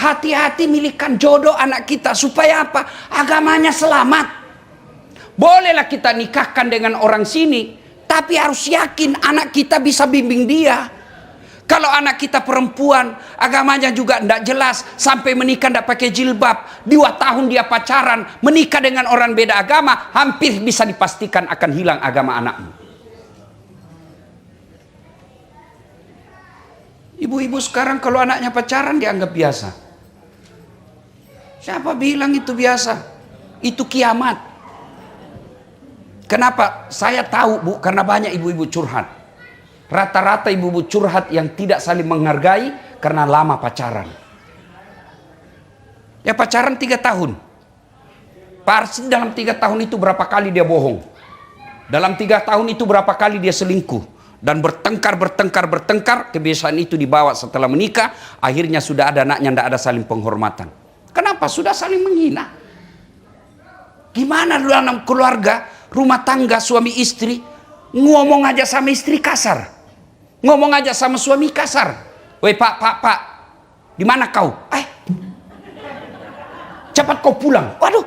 hati-hati milihkan jodoh anak kita. Supaya apa? Agamanya selamat. Bolehlah kita nikahkan dengan orang sini, tapi harus yakin anak kita bisa bimbing dia. Kalau anak kita perempuan, agamanya juga tidak jelas, sampai menikah tidak pakai jilbab, 2 tahun dia pacaran, menikah dengan orang beda agama, hampir bisa dipastikan akan hilang agama anakmu. Ibu-ibu sekarang kalau anaknya pacaran dianggap biasa. Siapa bilang itu biasa? Itu kiamat. Kenapa? Saya tahu, Bu, karena banyak ibu-ibu curhat. Rata-rata ibu-ibu curhat yang tidak saling menghargai karena lama pacaran. Ya pacaran 3 tahun. Pasti dalam 3 tahun itu berapa kali dia bohong. Dalam 3 tahun itu berapa kali dia selingkuh. Dan bertengkar, kebiasaan itu dibawa setelah menikah. Akhirnya sudah ada anaknya, tidak ada saling penghormatan. Kenapa? Sudah saling menghina. Gimana dalam keluarga, rumah tangga, suami istri, ngomong aja sama istri kasar. Ngomong aja sama suami kasar. Woi pak, di mana kau? Cepat kau pulang. Waduh,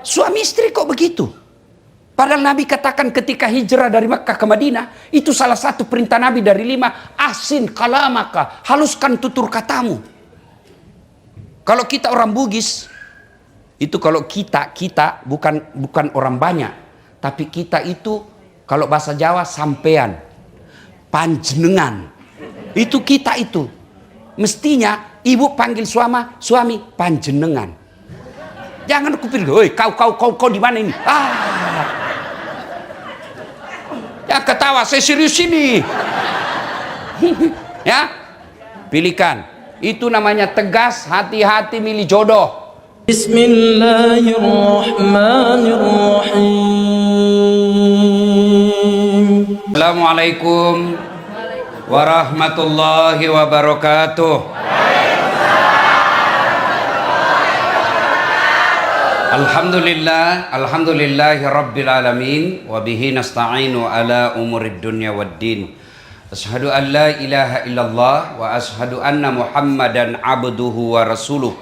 suami istri kok begitu? Padahal Nabi katakan ketika hijrah dari Makkah ke Madinah, itu salah satu perintah Nabi dari 5, ahsin kalamaka, haluskan tutur katamu. Kalau kita orang Bugis, itu kalau kita bukan orang banyak, tapi kita itu kalau bahasa Jawa sampean, panjenengan. Itu kita itu. Mestinya ibu panggil suami panjenengan. Jangan kupikir, "Woi, kau di mana ini?" Ya ketawa, saya serius ini. Ya, pilihkan. Itu namanya tegas, hati-hati milih jodoh. Bismillahirrahmanirrahim. Assalamualaikum warahmatullahi wabarakatuh. Alhamdulillahi rabbil alamin, wa bihi nasta'inu ala umurid dunya waddin. Asyhadu an la ilaha illallah wa asyhadu anna Muhammadan abduhu wa rasuluh.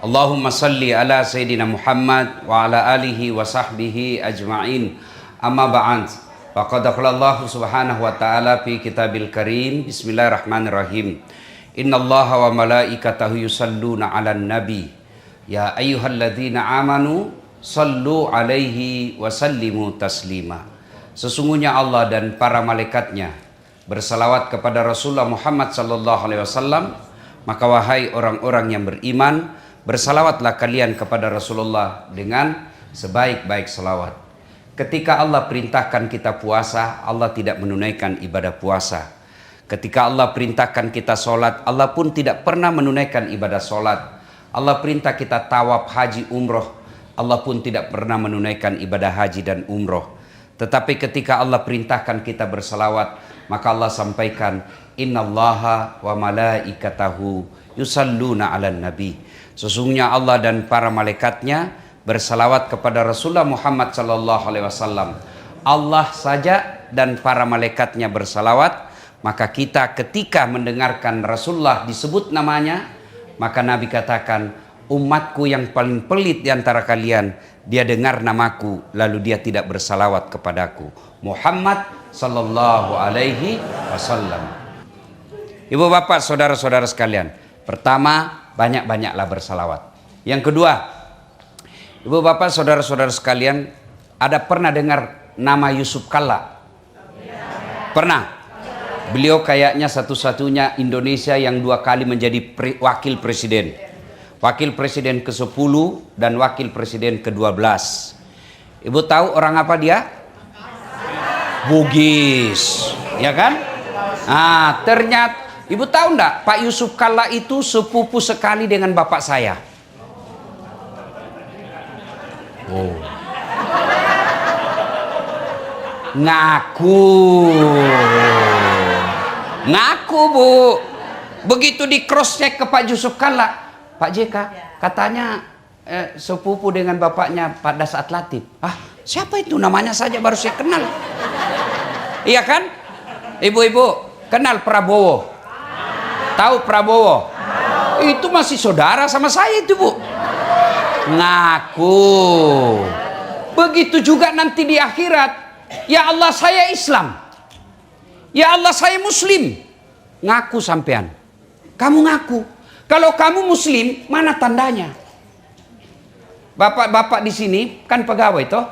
Allahumma salli ala Sayyidina Muhammad wa ala alihi wa sahbihi ajma'in. Amma ba'd. Faqad qala Allah subhanahu wa ta'ala fi kitabil karim. Bismillahirrahmanirrahim. Innallaha wa malaikatahu yusalluna 'alan nabi. Ya ayyuhalladzina amanu sallu alaihi wa sallimu taslima. Sesungguhnya Allah dan para malaikatnya bersalawat kepada Rasulullah Muhammad sallallahu alaihi wasallam. Maka wahai orang-orang yang beriman, bersalawatlah kalian kepada Rasulullah dengan sebaik-baik salawat. Ketika Allah perintahkan kita puasa, Allah tidak menunaikan ibadah puasa. Ketika Allah perintahkan kita sholat, Allah pun tidak pernah menunaikan ibadah sholat. Allah perintah kita tawaf, haji, umroh, Allah pun tidak pernah menunaikan ibadah haji dan umroh. Tetapi ketika Allah perintahkan kita bersalawat, maka Allah sampaikan, innallaha wa malaikatahu yusalluna 'alan nabi. Sesungguhnya Allah dan para malaikatnya bersalawat kepada Rasulullah Muhammad sallallahu alaihi wasallam. Allah saja dan para malaikatnya bersalawat, maka kita ketika mendengarkan Rasulullah disebut namanya, maka Nabi katakan, umatku yang paling pelit di antara kalian, dia dengar namaku lalu dia tidak bersalawat kepadaku. Muhammad sallallahu alaihi wasallam. Ibu bapak, saudara-saudara sekalian, pertama, banyak-banyaklah bersalawat. Yang kedua, ibu bapak, saudara-saudara sekalian, ada pernah dengar nama Yusuf Kalla? Pernah? Beliau kayaknya satu-satunya Indonesia yang 2 kali menjadi wakil presiden. Wakil presiden ke-10 dan wakil presiden ke-12. Ibu tahu orang apa dia? Bugis. Ya kan? Nah, ternyata ibu tahu enggak, Pak Yusuf Kalla itu sepupu sekali dengan bapak saya. Oh. Ngaku Bu. Begitu di cross check ke Pak Yusuf Kalla, Pak JK katanya sepupu dengan bapaknya pada saat Latif. Siapa itu? Namanya saja baru saya kenal. Iya kan? Ibu-ibu kenal Prabowo? Tahu Prabowo? Itu masih saudara sama saya itu, Bu. Ngaku. Begitu juga nanti di akhirat. Ya Allah, saya Islam. Ya Allah, saya Muslim. Ngaku sampean. Kamu ngaku. Kalau kamu Muslim, mana tandanya? Bapak-bapak di sini kan pegawai toh?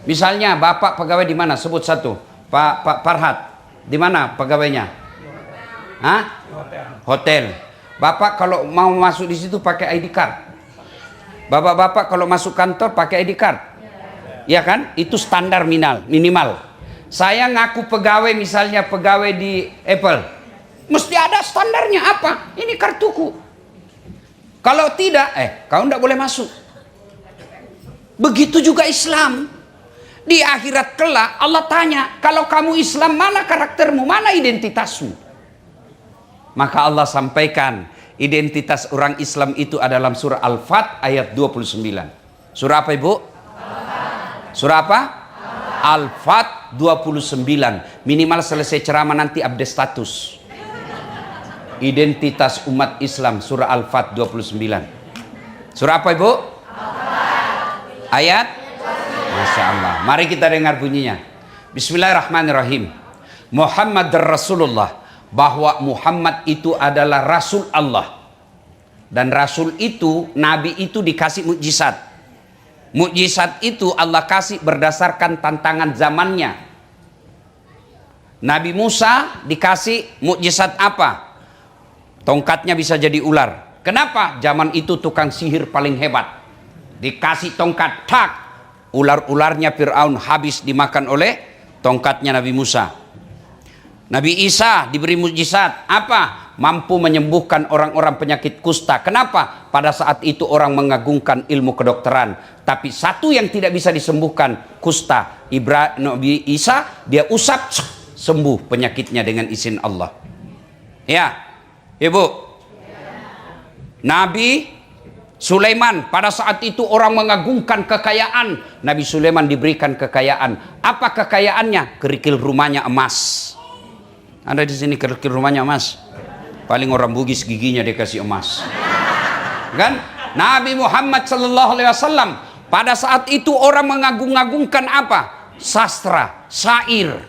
Misalnya bapak pegawai di mana? Sebut satu. Pak Farhad. Di mana pegawainya? Hah? Hotel. Bapak kalau mau masuk di situ pakai ID card. Bapak-bapak kalau masuk kantor pakai ID card. Ya kan? Itu standar minimal. Saya ngaku pegawai, misalnya pegawai di Apple. Mesti ada standarnya apa? Ini kartuku. Kalau tidak, kau tidak boleh masuk. Begitu juga Islam. Di akhirat kelak Allah tanya, kalau kamu Islam, mana karaktermu, mana identitasmu? Maka Allah sampaikan, identitas orang Islam itu adalah surah Al-Fat ayat 29. Surah apa, Ibu? Surah apa? Al-Fat 29. Minimal selesai ceramah nanti update status. Identitas umat Islam, surah Al-Fat 29. Surah apa, Ibu? Ayat? Masya Allah. Mari kita dengar bunyinya. Bismillahirrahmanirrahim. Muhammad Rasulullah. Bahwa Muhammad itu adalah Rasul Allah. Dan Rasul itu, Nabi itu dikasih mukjizat. Mukjizat itu Allah kasih berdasarkan tantangan zamannya. Nabi Musa dikasih mukjizat apa? Tongkatnya bisa jadi ular. Kenapa? Zaman itu tukang sihir paling hebat. Dikasih tongkat, tak. Ular-ularnya Fir'aun habis dimakan oleh tongkatnya Nabi Musa. Nabi Isa diberi mukjizat apa? Mampu menyembuhkan orang-orang penyakit kusta. Kenapa? Pada saat itu orang mengagungkan ilmu kedokteran. Tapi satu yang tidak bisa disembuhkan, kusta. Nabi Isa dia usap, sembuh penyakitnya dengan izin Allah. Ya, Ibu. Nabi Sulaiman, pada saat itu orang mengagungkan kekayaan. Nabi Sulaiman diberikan kekayaan. Apa kekayaannya? Kerikil rumahnya emas. Ada di sini kerikil rumahnya emas? Paling orang Bugis giginya dikasih emas. Kan? Nabi Muhammad sallallahu alaihi wasallam, pada saat itu orang mengagung-agungkan apa? Sastra, syair.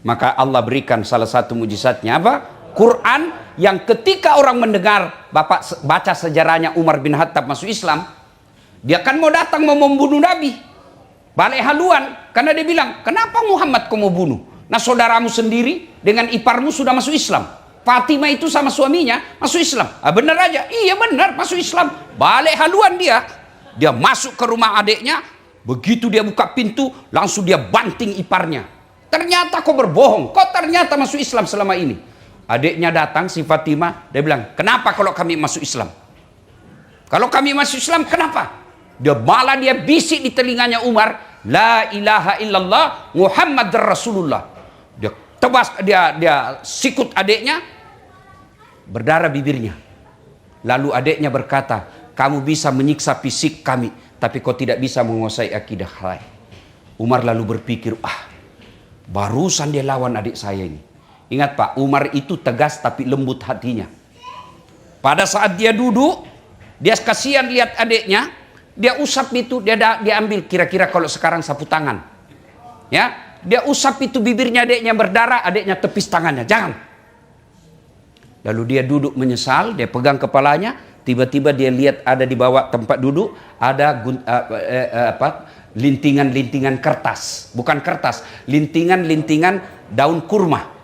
Maka Allah berikan salah satu mujizatnya apa? Quran, yang ketika orang mendengar, Bapak baca sejarahnya Umar bin Khattab masuk Islam, dia kan mau datang mau membunuh Nabi, balik haluan, karena dia bilang, kenapa Muhammad kau mau bunuh? Nah saudaramu sendiri dengan iparmu sudah masuk Islam. Fatimah itu sama suaminya masuk Islam. Benar aja, iya benar masuk Islam. Balik haluan dia masuk ke rumah adiknya, begitu dia buka pintu, langsung dia banting iparnya. Ternyata kau berbohong, kau ternyata masuk Islam selama ini. Adiknya datang, si Fatimah, dia bilang, kenapa kalau kami masuk Islam? Kalau kami masuk Islam, kenapa? Dia bisik di telinganya Umar, la ilaha illallah Muhammad Rasulullah. Dia tebas, dia sikut adiknya, berdarah bibirnya. Lalu adiknya berkata, kamu bisa menyiksa fisik kami, tapi kau tidak bisa menguasai akidah kalian. Umar lalu berpikir, barusan dia lawan adik saya ini. Ingat Pak, Umar itu tegas tapi lembut hatinya. Pada saat dia duduk, dia kasihan lihat adiknya, dia usap itu, dia ambil kira-kira kalau sekarang sapu tangan. Ya, dia usap itu bibirnya adiknya berdarah, adiknya tepis tangannya, jangan. Lalu dia duduk menyesal, dia pegang kepalanya, tiba-tiba dia lihat ada di bawah tempat duduk ada lintingan-lintingan kertas, bukan kertas, lintingan-lintingan daun kurma.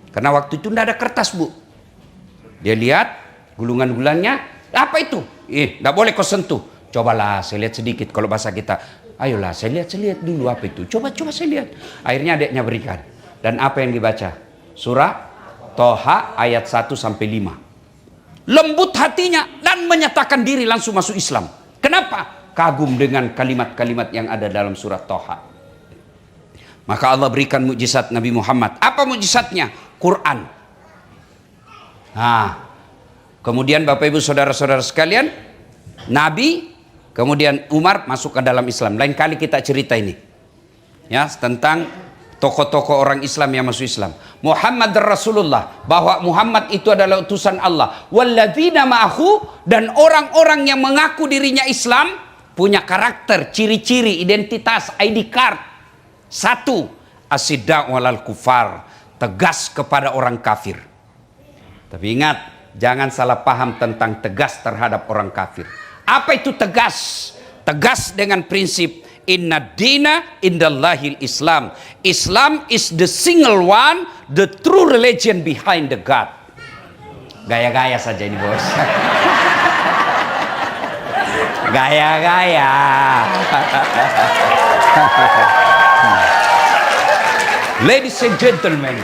Karena waktu itu tidak ada kertas, Bu. Dia lihat gulungan-gulungannya, apa itu? Tidak boleh kau sentuh. Cobalah saya lihat sedikit, kalau bahasa kita. Ayolah saya lihat dulu apa itu. Coba saya lihat. Akhirnya adiknya berikan. Dan apa yang dibaca? Surah Toha ayat 1 sampai 5. Lembut hatinya dan menyatakan diri langsung masuk Islam. Kenapa? Kagum dengan kalimat-kalimat yang ada dalam surah Toha. Maka Allah berikan mukjizat Nabi Muhammad. Apa mukjizatnya? Quran. Kemudian Bapak Ibu saudara-saudara sekalian, Nabi, kemudian Umar masuk ke dalam Islam. Lain kali kita cerita ini. Ya, tentang tokoh-tokoh orang Islam yang masuk Islam. Muhammad Rasulullah, bahwa Muhammad itu adalah utusan Allah. Walladzina ma'ahu, dan orang-orang yang mengaku dirinya Islam punya karakter, ciri-ciri, identitas, ID card. Satu, asyidda' walal kufar, tegas kepada orang kafir. Tapi ingat, jangan salah paham tentang tegas terhadap orang kafir. Apa itu tegas? Tegas dengan prinsip inna dina indallahil Islam. Islam is the single one, the true religion behind the God. Gaya-gaya saja ini bos. Gaya-gaya. Ladies and gentlemen.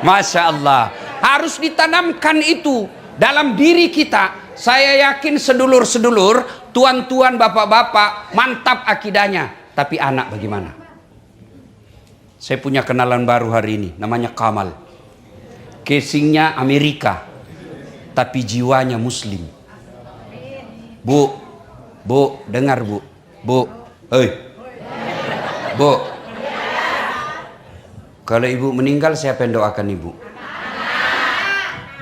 Masya Allah. Harus ditanamkan itu dalam diri kita. Saya yakin sedulur-sedulur, tuan-tuan, bapak-bapak, mantap akidahnya. Tapi anak bagaimana? Saya punya kenalan baru hari ini, namanya Kamal. Casingnya Amerika, tapi jiwanya Muslim. Bu, dengar bu. Bu. Kalau ibu meninggal, siapa yang doakan ibu?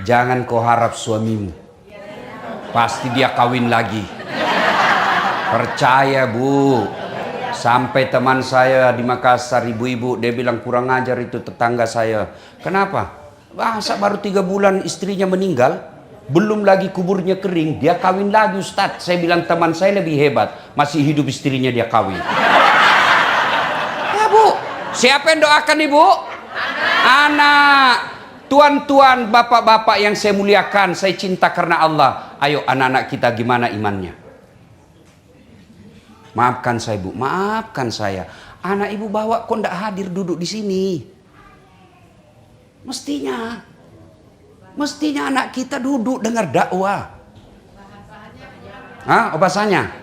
Jangan kau harap suamimu. Pasti dia kawin lagi. Percaya bu. Sampai teman saya di Makassar, ibu-ibu, dia bilang kurang ajar itu tetangga saya. Kenapa? Masa baru 3 bulan istrinya meninggal, belum lagi kuburnya kering, dia kawin lagi Ustadz. Saya bilang teman saya lebih hebat, masih hidup istrinya dia kawin. Ya bu, siapa yang doakan ibu? Anak. Tuan-tuan, bapak-bapak yang saya muliakan, saya cinta karena Allah. Ayo anak-anak kita gimana imannya? Maafkan saya bu, maafkan saya. Anak ibu bawa kok ndak hadir duduk di sini? Mestinya anak kita duduk dengar dakwah. Bahasanya?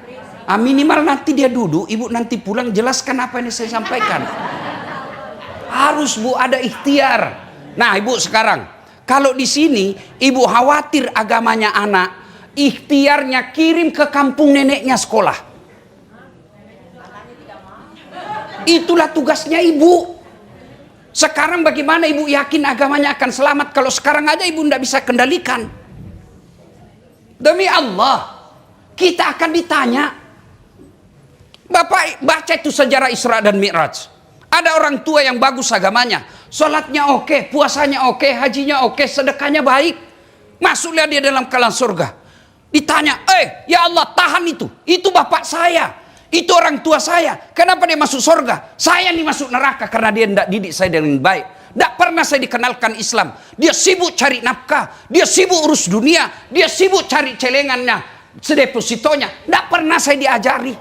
Minimal nanti dia duduk, ibu nanti pulang jelaskan apa yang saya sampaikan. Harus bu ada ikhtiar. Nah ibu sekarang, kalau di sini ibu khawatir agamanya anak, ikhtiarnya kirim ke kampung neneknya sekolah. Itulah tugasnya ibu. Sekarang bagaimana ibu yakin agamanya akan selamat kalau sekarang aja ibu tidak bisa kendalikan? Demi Allah, kita akan ditanya. Bapak baca itu sejarah Isra dan Mi'raj. Ada orang tua yang bagus agamanya, sholatnya oke, puasanya oke, hajinya oke, sedekahnya baik. Masuklah dia dalam kalang surga. Ditanya, ya Allah tahan itu bapak saya, itu orang tua saya. Kenapa dia masuk surga? Saya nih masuk neraka karena dia tidak didik saya dengan baik. Tidak pernah saya dikenalkan Islam. Dia sibuk cari nafkah, dia sibuk urus dunia, dia sibuk cari celengannya, sedepositonya. Tidak pernah saya diajari.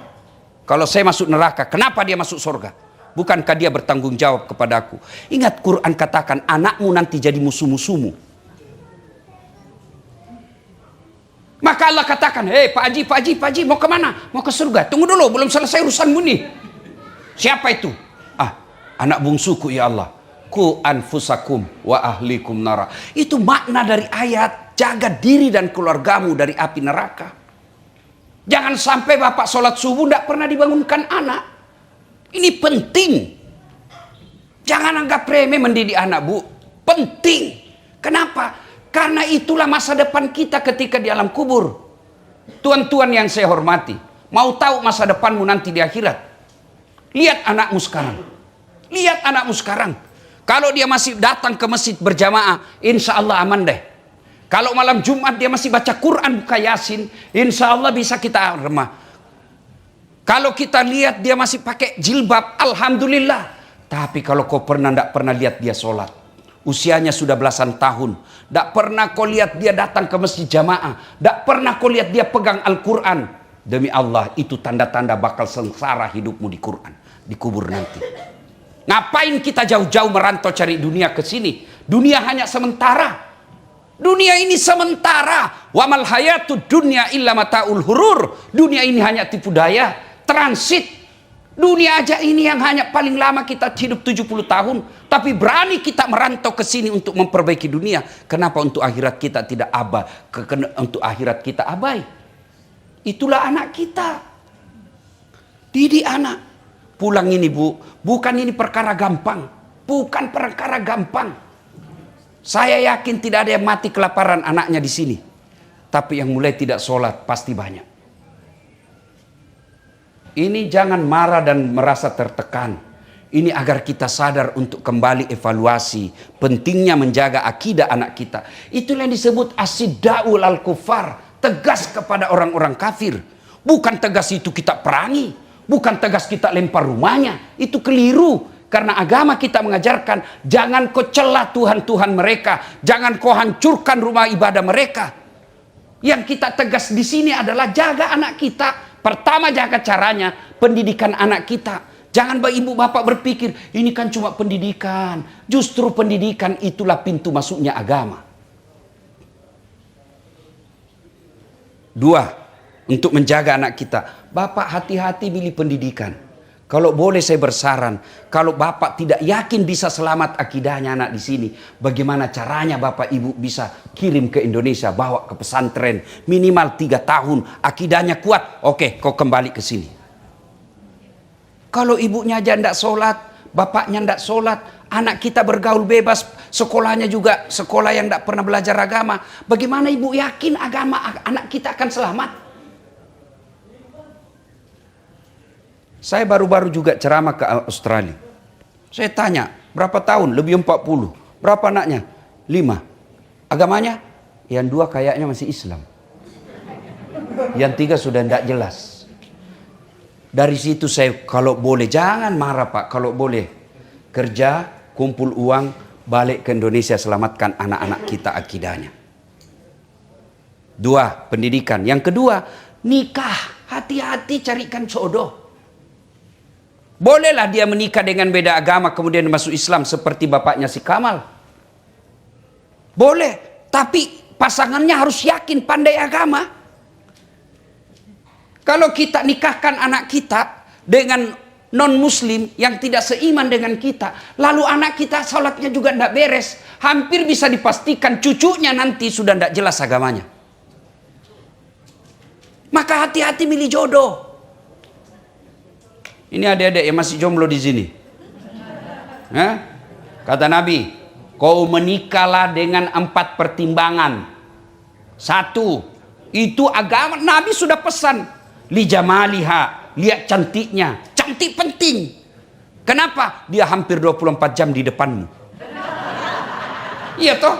Kalau saya masuk neraka, kenapa dia masuk surga? Bukankah dia bertanggung jawab kepadaku? Ingat Quran katakan anakmu nanti jadi musuh-musuhmu. Maka Allah katakan, Pak Haji, mau kemana? Mau ke surga. Tunggu dulu, belum selesai urusanmu nih. Siapa itu? Anak bungsuku ya Allah. Ku anfusakum wa ahlikum nara. Itu makna dari ayat, jaga diri dan keluargamu dari api neraka. Jangan sampai bapak sholat subuh tidak pernah dibangunkan anak. Ini penting. Jangan anggap remeh mendidik anak bu. Penting. Kenapa? Karena itulah masa depan kita ketika di alam kubur. Tuan-tuan yang saya hormati, mau tahu masa depanmu nanti di akhirat? Lihat anakmu sekarang. Lihat anakmu sekarang. Kalau dia masih datang ke masjid berjamaah, insya Allah aman deh. Kalau malam Jumat dia masih baca Quran, buka Yasin, insya Allah bisa kita remah. Kalau kita lihat dia masih pakai jilbab, alhamdulillah. Tapi kalau kau tidak pernah lihat dia sholat, usianya sudah belasan tahun, tidak pernah kau lihat dia datang ke masjid jamaah, tidak pernah kau lihat dia pegang Al-Quran, demi Allah itu tanda-tanda bakal sengsara hidupmu di Quran, di kubur nanti. Ngapain kita jauh-jauh merantau cari dunia ke sini? Dunia hanya sementara. Dunia ini sementara. Wa mal hayatud dunya illa mataul hurur. Dunia ini hanya tipu daya. Transit. Dunia aja ini yang hanya paling lama kita hidup 70 tahun. Tapi berani kita merantau ke sini untuk memperbaiki dunia. Kenapa untuk akhirat kita tidak abai? Untuk akhirat kita abai. Itulah anak kita. Didik anak. Pulang ini Bu, bukan ini perkara gampang. Bukan perkara gampang. Saya yakin tidak ada yang mati kelaparan anaknya di sini. Tapi yang mulai tidak sholat pasti banyak. Ini jangan marah dan merasa tertekan. Ini agar kita sadar untuk kembali evaluasi pentingnya menjaga akidah anak kita. Itulah yang disebut asiddaul al-kufar, tegas kepada orang-orang kafir. Bukan tegas itu kita perangi, bukan tegas kita lempar rumahnya. Itu keliru, karena agama kita mengajarkan jangan kau celah Tuhan-Tuhan mereka, jangan kau hancurkan rumah ibadah mereka. Yang kita tegas di sini adalah jaga anak kita. Pertama, jaga caranya, pendidikan anak kita. Jangan ibu bapak berpikir, ini kan cuma pendidikan. Justru pendidikan itulah pintu masuknya agama. 2, untuk menjaga anak kita. Bapak hati-hati pilih pendidikan. Kalau boleh saya bersaran, kalau bapak tidak yakin bisa selamat akidahnya anak di sini, bagaimana caranya bapak ibu bisa kirim ke Indonesia, bawa ke pesantren, minimal 3 tahun, akidahnya kuat, oke, kau kembali ke sini. Kalau ibunya aja tidak sholat, bapaknya tidak sholat, anak kita bergaul bebas, sekolahnya juga sekolah yang tidak pernah belajar agama. Bagaimana ibu yakin agama anak kita akan selamat? Saya baru-baru juga ceramah ke Australia. Saya tanya, berapa tahun? Lebih 40. Berapa anaknya? 5. Agamanya? Yang 2 kayaknya masih Islam. Yang 3 sudah tidak jelas. Dari situ saya, kalau boleh, jangan marah Pak, kalau boleh kerja, kumpul uang, balik ke Indonesia, selamatkan anak-anak kita akidahnya. 2, pendidikan. Yang kedua, nikah. Hati-hati carikan jodoh. Bolehlah dia menikah dengan beda agama kemudian masuk Islam seperti bapaknya si Kamal. Boleh, tapi pasangannya harus yakin pandai agama. Kalau kita nikahkan anak kita dengan non-muslim yang tidak seiman dengan kita, lalu anak kita sholatnya juga tidak beres, hampir bisa dipastikan cucunya nanti sudah tidak jelas agamanya. Maka hati-hati milih jodoh. Ini adik-adik yang masih jomblo di sini. Kata Nabi, kau menikahlah dengan 4 pertimbangan. 1, itu agama. Nabi sudah pesan. Li jamaliha, lihat cantiknya. Cantik penting. Kenapa? Dia hampir 24 jam di depanmu. Iya toh?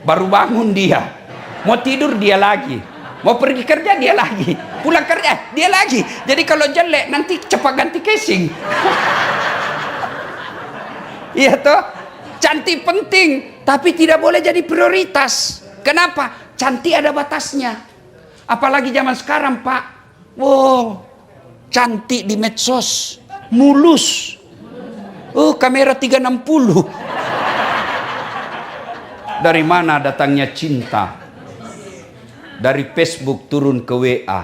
Baru bangun dia. Mau tidur dia lagi. Mau pergi kerja dia lagi. Pulang kerja dia lagi. Jadi kalau jelek nanti cepat ganti casing. Iya toh? Cantik penting, tapi tidak boleh jadi prioritas. Kenapa? Cantik ada batasnya. Apalagi zaman sekarang Pak. Wow, cantik di medsos, mulus. Oh, kamera 360. Dari mana datangnya cinta? Dari Facebook turun ke WA.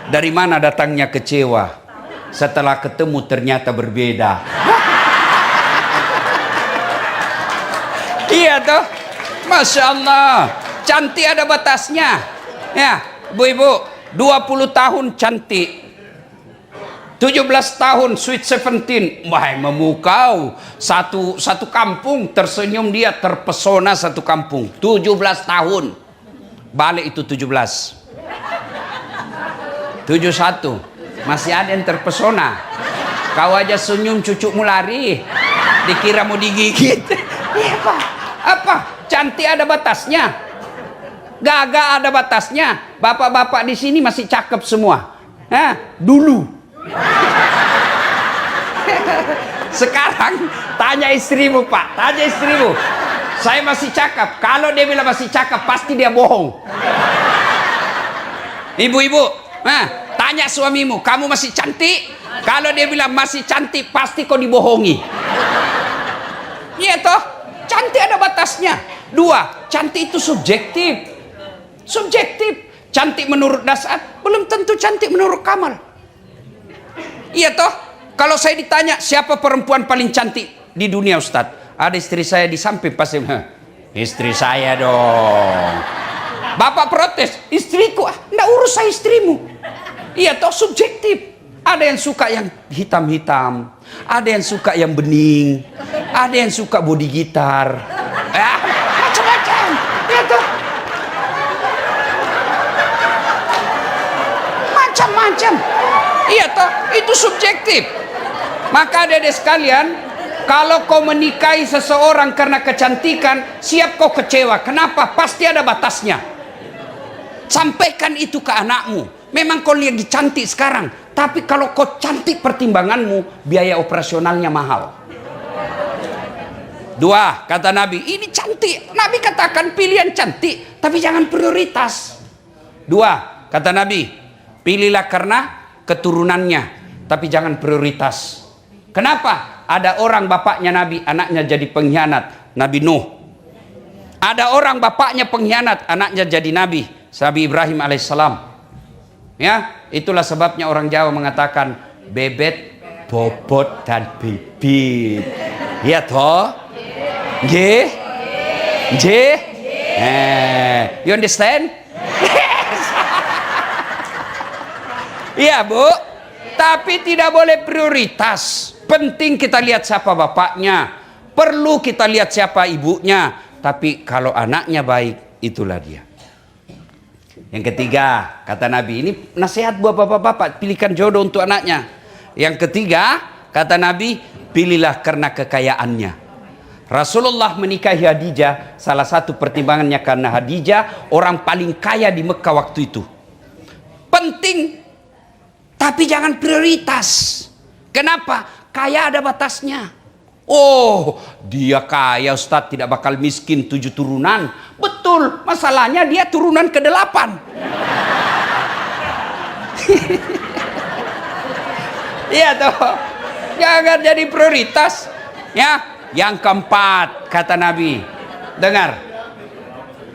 Dari mana datangnya kecewa? Setelah ketemu ternyata berbeda. Iya toh? Masya Allah, cantik ada batasnya. Ya, ibu-ibu, 20 tahun cantik, 17 tahun sweet 17, wah memukau satu kampung, tersenyum dia, terpesona satu kampung. 17 tahun balik itu 17, 71 masih ada yang terpesona. Kau aja senyum cucumu lari, dikira mau digigit. Apa? Cantik ada batasnya. Gagah ada batasnya. Bapak-bapak di sini masih cakep semua. Dulu. Sekarang tanya istrimu Pak, tanya istrimu. Saya masih cakep. Kalau dia bilang masih cakep, pasti dia bohong. Ibu-ibu, tanya suamimu, kamu masih cantik? Kalau dia bilang masih cantik, pasti kau dibohongi. Iya toh? Cantik ada batasnya. 2, cantik itu subjektif. Subjektif. Cantik menurut Dasat belum tentu cantik menurut Kamal. Iya toh? Kalau saya ditanya siapa perempuan paling cantik di dunia Ustadz, ada istri saya di samping pasti, istri saya dong. Bapak protes, istriku, nggak urus saya istrimu. Iya toh, subjektif. Ada yang suka yang hitam-hitam, ada yang suka yang bening, ada yang suka body gitar, macam-macam. Ya toh? Macam-macam. Iya toh, itu subjektif. Maka adik-adik sekalian, kalau kau menikahi seseorang karena kecantikan, siap kau kecewa. Kenapa? Pasti ada batasnya. Sampaikan itu ke anakmu. Memang kau lagi cantik sekarang, tapi kalau kau cantik pertimbanganmu, biaya operasionalnya mahal. 2, kata Nabi, ini cantik. Nabi katakan pilihan cantik, tapi jangan prioritas. 2, kata Nabi, pilihlah karena keturunannya, tapi jangan prioritas. Kenapa? Ada orang bapaknya Nabi, anaknya jadi pengkhianat, Nabi Nuh. Ada orang bapaknya pengkhianat, anaknya jadi Nabi, Nabi Ibrahim alaihissalam. Ya, itulah sebabnya orang Jawa mengatakan bebet, bobot, dan bibit. Ya toh? You understand? Yes. Iya Bu, tapi tidak boleh prioritas. Penting kita lihat siapa bapaknya, perlu kita lihat siapa ibunya. Tapi kalau anaknya baik, itulah dia. Yang ketiga, kata Nabi, ini nasihat buat bapak-bapak, pilihkan jodoh untuk anaknya. Yang ketiga, kata Nabi, pilihlah karena kekayaannya. Rasulullah menikahi Khadijah, salah satu pertimbangannya karena Khadijah orang paling kaya di Mekah waktu itu. Penting, tapi jangan prioritas. Kenapa? Kaya ada batasnya. Oh, dia kaya Ustadz, tidak bakal miskin 7 turunan. Betul, masalahnya dia turunan ke-8. Iya toh. Jangan jadi prioritas. Ya, yang keempat kata Nabi. Dengar.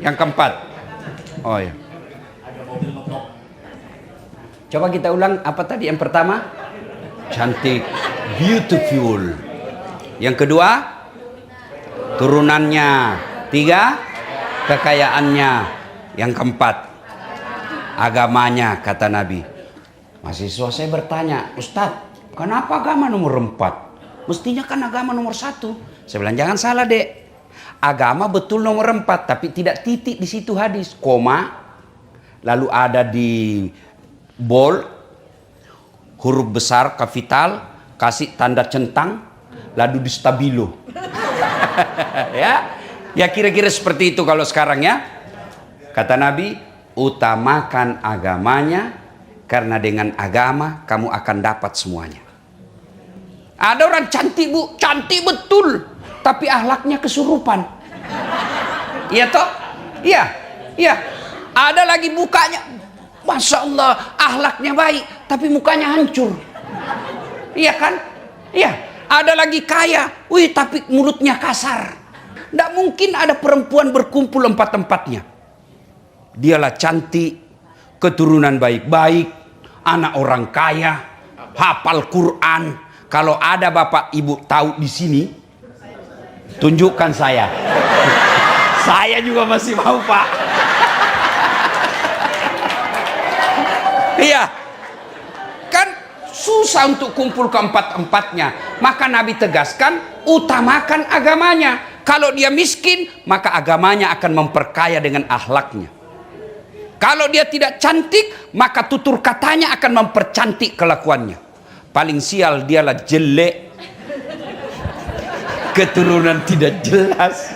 Yang keempat. Oh ya. Coba kita ulang apa tadi yang pertama? Cantik, beautiful. Yang kedua, turunannya. 3, kekayaannya. Yang keempat, agamanya, kata Nabi. Mahasiswa saya bertanya, Ustadz, kenapa agama nomor 4? Mestinya kan agama nomor 1. Saya bilang, jangan salah dek. Agama betul nomor 4, tapi tidak titik di situ hadis. Koma, lalu ada di bold, huruf besar, kapital, kasih tanda centang, lalu di stabilo. Ya kira-kira seperti itu kalau sekarang ya. Kata Nabi, utamakan agamanya, karena dengan agama kamu akan dapat semuanya. Ada orang cantik Bu, cantik betul, tapi akhlaknya kesurupan. Iya toh? Iya, iya. Ada lagi mukanya, Masya Allah, akhlaknya baik, tapi mukanya hancur. Iya kan? Iya. Ada lagi kaya, wih tapi mulutnya kasar. Tidak mungkin ada perempuan berkumpul 4-empatnya. Dialah cantik, keturunan baik-baik, anak orang kaya, hafal Quran. Kalau ada bapak ibu tahu di sini, tunjukkan saya. Saya juga masih mau Pak. Iya. Kan susah untuk kumpul ke-4-empatnya. Maka Nabi tegaskan, utamakan agamanya. Kalau dia miskin, maka agamanya akan memperkaya dengan akhlaknya. Kalau dia tidak cantik, maka tutur katanya akan mempercantik kelakuannya. Paling sial dialah jelek, keturunan tidak jelas,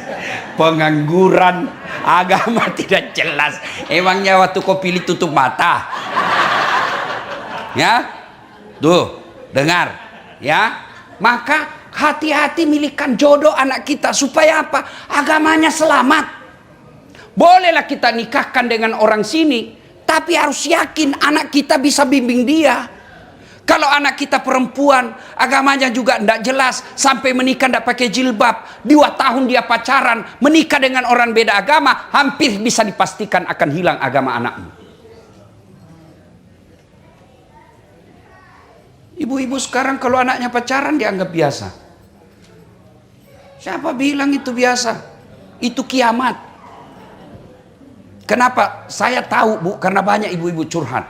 pengangguran, agama tidak jelas. Emangnya waktu kau pilih tutup mata? Ya, tuh dengar, ya. Maka hati-hati milihkan jodoh anak kita supaya apa? Agamanya selamat. Bolehlah kita nikahkan dengan orang sini, tapi harus yakin anak kita bisa bimbing dia. Kalau anak kita perempuan, agamanya juga tidak jelas, sampai menikah tidak pakai jilbab, 2 tahun dia pacaran, menikah dengan orang beda agama, hampir bisa dipastikan akan hilang agama anakmu. Ibu-ibu sekarang kalau anaknya pacaran dianggap biasa. Siapa bilang itu biasa? Itu kiamat. Kenapa? Saya tahu Bu, karena banyak ibu-ibu curhat.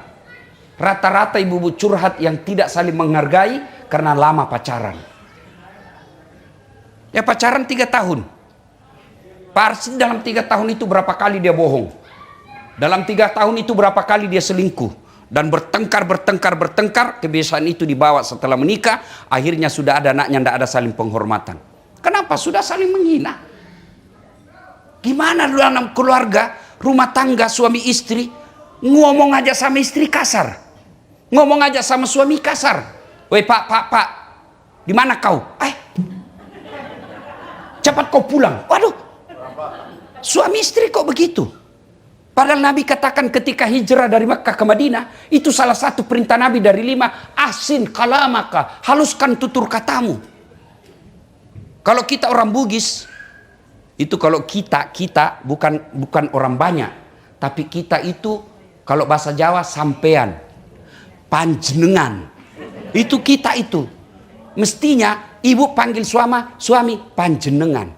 Rata-rata ibu-ibu curhat yang tidak saling menghargai karena lama pacaran. Ya pacaran 3 tahun. Pasti dalam 3 tahun itu berapa kali dia bohong. Dalam 3 tahun itu berapa kali dia selingkuh. Dan bertengkar, kebiasaan itu dibawa setelah menikah. Akhirnya sudah ada anaknya, tidak ada saling penghormatan. Kenapa? Sudah saling menghina. Gimana dalam keluarga, rumah tangga, suami istri, ngomong aja sama istri kasar. Ngomong aja sama suami kasar. Woi pak, di mana kau? Cepat kau pulang. Waduh, suami istri kok begitu? Padahal Nabi katakan ketika hijrah dari Makkah ke Madinah, itu salah satu perintah Nabi dari 5, ahsin kalamaka, haluskan tutur katamu. Kalau kita orang Bugis, itu kalau kita bukan orang banyak, tapi kita itu kalau bahasa Jawa sampean, panjenengan. Itu kita itu. Mestinya ibu panggil suami panjenengan.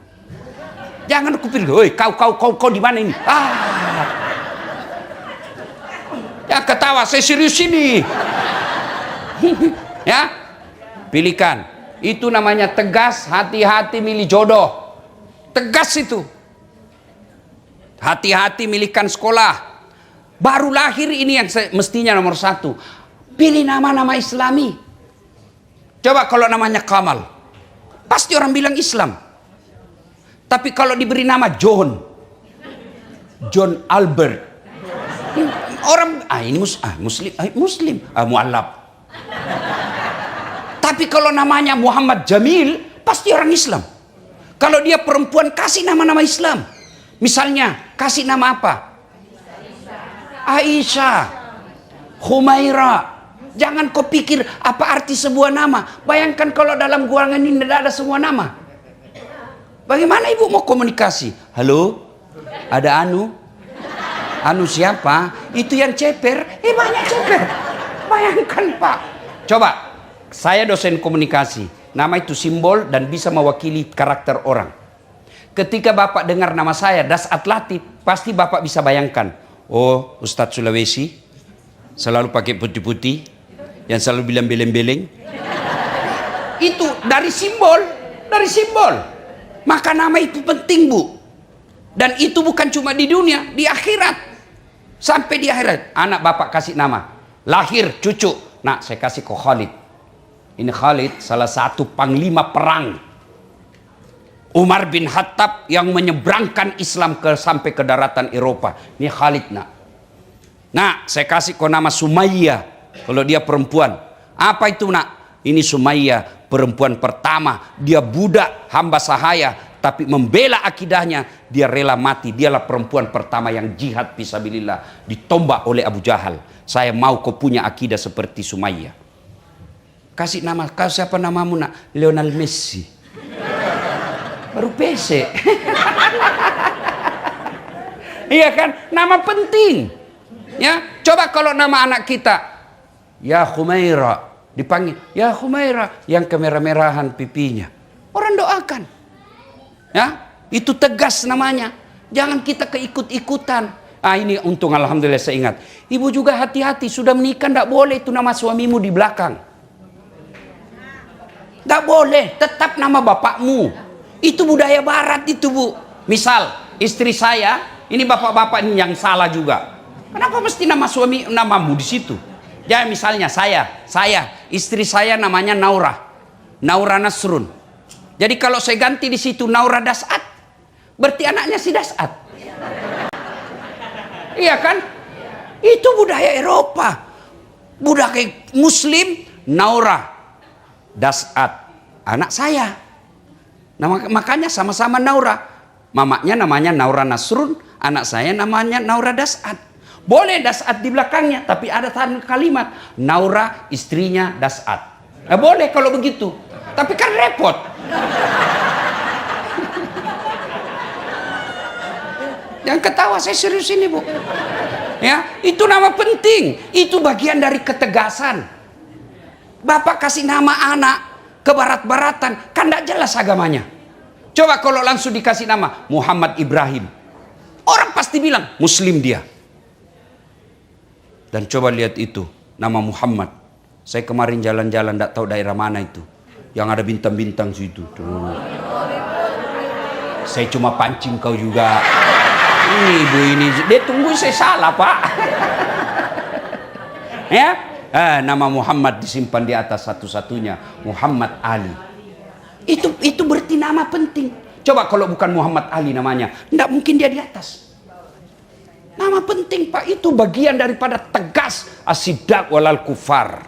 Jangan kupikir, "Woi, kau di mana ini?" Ya ketawa, saya serius ini. Ya, pilihkan. Itu namanya tegas, hati-hati milih jodoh. Tegas itu. Hati-hati milihkan sekolah. Baru lahir ini yang mestinya nomor 1. Pilih nama-nama Islami. Coba kalau namanya Kamal, pasti orang bilang Islam. Tapi kalau diberi nama John Albert, orang ini muslim, mualaf. Tapi kalau namanya Muhammad Jamil, pasti orang Islam. Kalau dia perempuan, kasih nama-nama Islam. Misalnya kasih nama apa? Aisyah, Humaira. Jangan kau pikir apa arti sebuah nama. Bayangkan kalau dalam ruangan ini tidak ada semua nama. Bagaimana ibu mau komunikasi? Halo, ada Anu. Anu siapa? Itu yang ceper. Banyak ceper. Bayangkan Pak. Coba, saya dosen komunikasi. Nama itu simbol dan bisa mewakili karakter orang. Ketika Bapak dengar nama saya, Dasat Latif, pasti Bapak bisa bayangkan. Oh, Ustadz Sulawesi, selalu pakai putih-putih, yang selalu bilang beleng-beleng. Itu dari simbol. Maka nama itu penting, Bu. Dan itu bukan cuma di dunia, di akhirat. Sampai di akhirat, anak Bapak kasih nama. Lahir cucu, nah saya kasih ke Khalid. Ini Khalid salah satu panglima perang Umar bin Khattab yang menyeberangkan Islam sampai ke daratan Eropa. Ini Khalid nak. Nah, saya kasih kau nama Sumayyah kalau dia perempuan. Apa itu nak? Ini Sumayyah, perempuan pertama. Dia budak, hamba sahaya, tapi membela akidahnya. Dia rela mati. Dialah perempuan pertama yang jihad fisabilillah, ditombak oleh Abu Jahal. Saya mau kau punya akidah seperti Sumayyah. Kasih nama, kau siapa namamu nak? Lionel Messi. Baru PC. Iya kan? Nama penting. Ya, coba kalau nama anak kita ya Humaira, dipanggil ya Humaira, yang kemerah-merahan pipinya. Orang doakan. Ya, itu tegas namanya. Jangan kita keikut-ikutan. Ini untung alhamdulillah saya ingat. Ibu juga hati-hati, sudah menikah tidak boleh itu nama suamimu di belakang. Tidak boleh, tetap nama bapakmu. Itu budaya barat itu, Bu. Misal istri saya, ini bapak-bapak ini yang salah juga. Kenapa mesti nama suami namamu di situ? Ya misalnya saya, istri saya namanya Naura Nasrun. Jadi kalau saya ganti di situ Naura Dasat, berarti anaknya si Dasat. Iya kan? Itu budaya Eropa. Budaya Muslim Naura Dasat, anak saya. Makanya sama-sama Naura. Mamanya namanya Naura Nasrun, anak saya namanya Naura Dasat. Boleh Dasat di belakangnya, tapi ada kalimat Naura istrinya Dasat. Boleh kalau begitu, tapi kan repot. Jangan ketawa, saya serius ini, Bu. Ya, itu nama penting. Itu bagian dari ketegasan. Bapak kasih nama anak ke barat-baratan, kan tidak jelas agamanya. Coba kalau langsung dikasih nama Muhammad Ibrahim, orang pasti bilang Muslim dia. Dan coba lihat itu, nama Muhammad. Saya kemarin jalan-jalan, tidak tahu daerah mana itu, yang ada bintang-bintang situ. Tuh. Saya cuma pancing kau juga. Ibu ini, dia tunggu saya salah Pak. Ya, nama Muhammad disimpan di atas satu-satunya, Muhammad Ali. Itu berarti nama penting. Coba kalau bukan Muhammad Ali namanya, tidak mungkin dia di atas. Nama penting Pak, itu bagian daripada tegas asidak walal kufar.